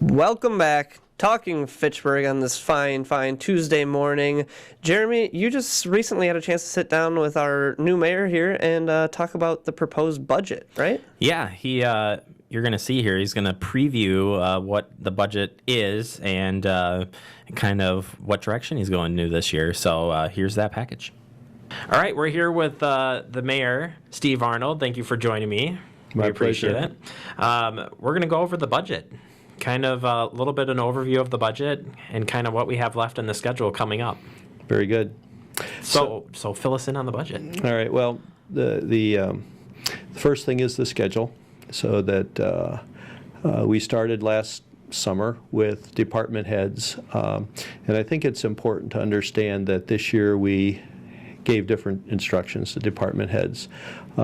Welcome back. Talking Fitchburg on this fine Tuesday morning. Jeremy, you just recently had a chance to sit down with our new mayor here and talk about the proposed budget, right? Yeah, you're going to see here, he's going to preview what the budget is and kind of what direction he's going to this year. So here's that package. All right, we're here with the mayor, Steve Arnold. Thank you for joining me. My We appreciate pleasure. it. We're going to go over the budget, kind of a little bit an overview of the budget and kind of what we have left in the schedule coming up. Very good. So fill us in on the budget. All right. Well, the first thing is the schedule. So that we started last summer with department heads, and I think it's important to understand that this year we gave different instructions to department heads.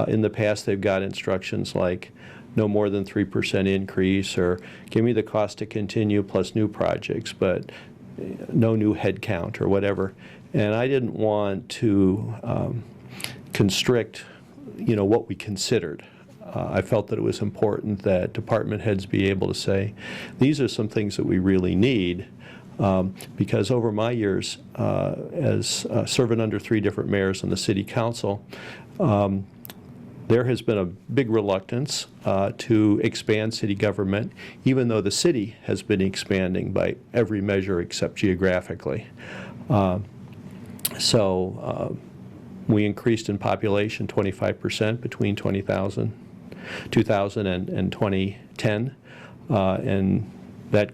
In the past, they've got instructions like no more than 3% increase, or give me the cost to continue plus new projects, but no new head count or whatever. And I didn't want to constrict, what we considered. I felt that it was important that department heads be able to say, these are some things that we really need, because over my years as serving under 3 different mayors on the city council, there has been a big reluctance to expand city government, even though the city has been expanding by every measure except geographically. We increased in population 25% between 2000 and 2010, and that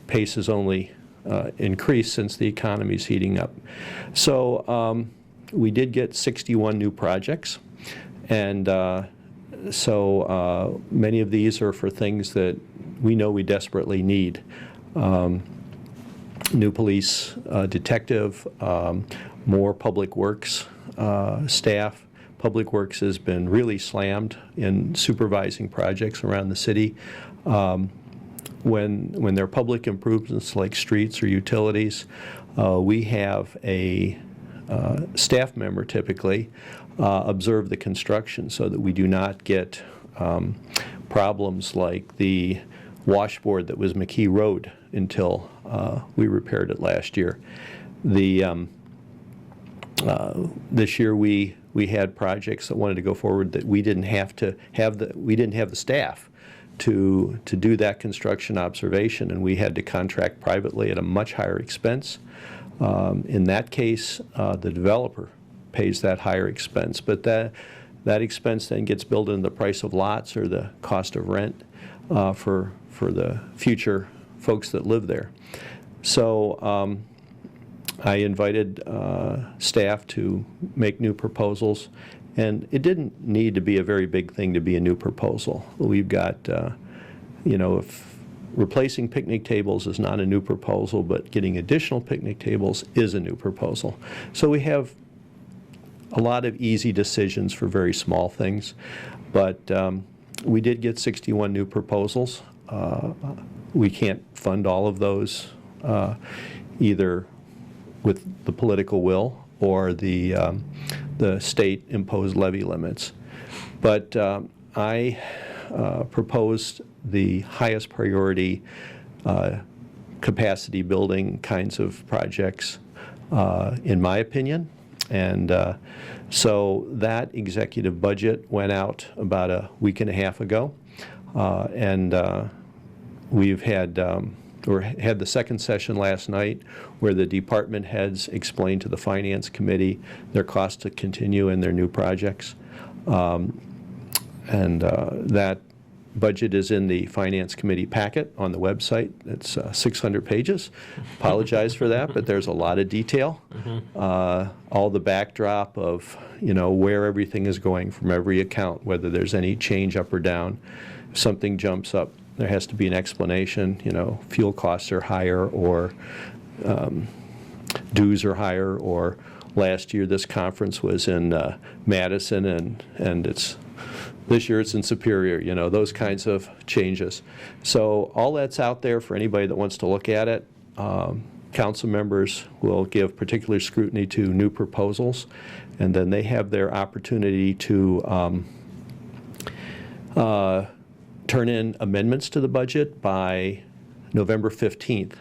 pace has only increased since the economy's heating up. So we did get 61 new projects. And so many of these are for things that we know we desperately need. New police detective, more public works staff. Public works has been really slammed in supervising projects around the city. When there are public improvements like streets or utilities, we have a staff member typically observe the construction so that we do not get problems like the washboard that was McKee Road until we repaired it last year. This year we had projects that wanted to go forward that we didn't have the staff to do that construction observation, and we had to contract privately at a much higher expense. In that case, the developer pays that higher expense, but that expense then gets billed into the price of lots or the cost of rent for the future folks that live there. So I invited staff to make new proposals, and it didn't need to be a very big thing to be a new proposal. We've got, if replacing picnic tables is not a new proposal, but getting additional picnic tables is a new proposal. So we have a lot of easy decisions for very small things, but we did get 61 new proposals. We can't fund all of those either with the political will or the state imposed levy limits. But I proposed the highest priority capacity building kinds of projects in my opinion. And so that executive budget went out about a week and a half ago, and we've had the second session last night where the department heads explained to the finance committee their cost to continue in their new projects, and that budget is in the finance committee packet on the website. It's 600 pages. Apologize for that, but there's a lot of detail. All the backdrop of where everything is going from every account, whether there's any change up or down. If something jumps up, there has to be an explanation. Fuel costs are higher, or dues are higher, or last year this conference was in Madison and this year it's in Superior, those kinds of changes. So all that's out there for anybody that wants to look at it. Council members will give particular scrutiny to new proposals, and then they have their opportunity to turn in amendments to the budget by November 15th.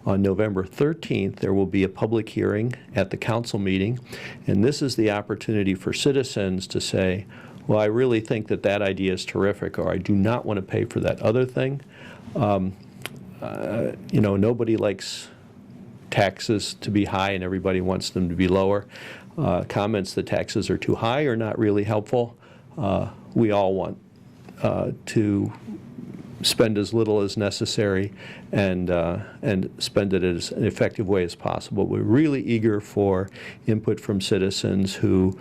On November 13th, there will be a public hearing at the council meeting, and this is the opportunity for citizens to say, well, I really think that that idea is terrific, or I do not want to pay for that other thing. You know, nobody likes taxes to be high and everybody wants them to be lower. Comments that taxes are too high are not really helpful. We all want to spend as little as necessary and spend it as an effective way as possible. We're really eager for input from citizens who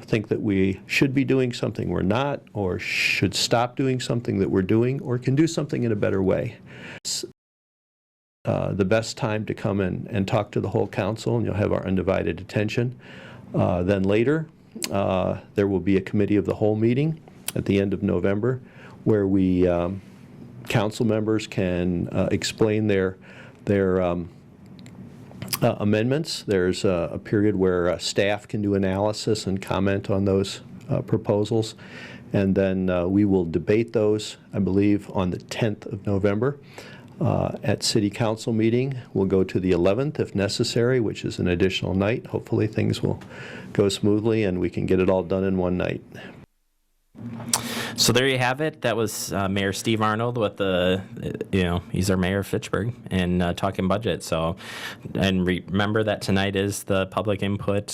think that we should be doing something we're not, or should stop doing something that we're doing, or can do something in a better way. It's the best time to come in and talk to the whole council, and you'll have our undivided attention. Then later, there will be a committee of the whole meeting at the end of November, where we council members can explain their amendments. There's a period where staff can do analysis and comment on those proposals, and then we will debate those, I believe, on the 10th of November at City Council meeting. We'll go to the 11th if necessary, which is an additional night. Hopefully things will go smoothly and we can get it all done in one night. So there you have it. That was Mayor Steve Arnold with the, he's our mayor of Fitchburg, and talking budget. So, and remember that tonight is the public input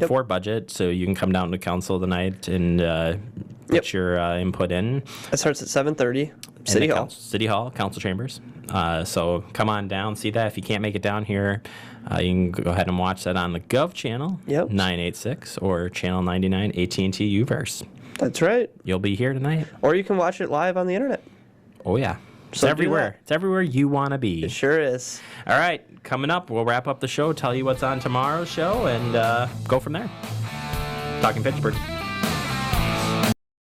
for budget. So you can come down to council tonight and put your input in. It starts at 7:30. City Hall. City Hall, council chambers. So come on down, see that. If you can't make it down here, you can go ahead and watch that on the Gov channel, 986, or channel 99, AT&T Uverse. That's right. You'll be here tonight. Or you can watch it live on the internet. Oh, yeah. It's So do everywhere. that. It's everywhere you want to be. It sure is. All right. Coming up, we'll wrap up the show, tell you what's on tomorrow's show, and go from there. Talking Fitchburg.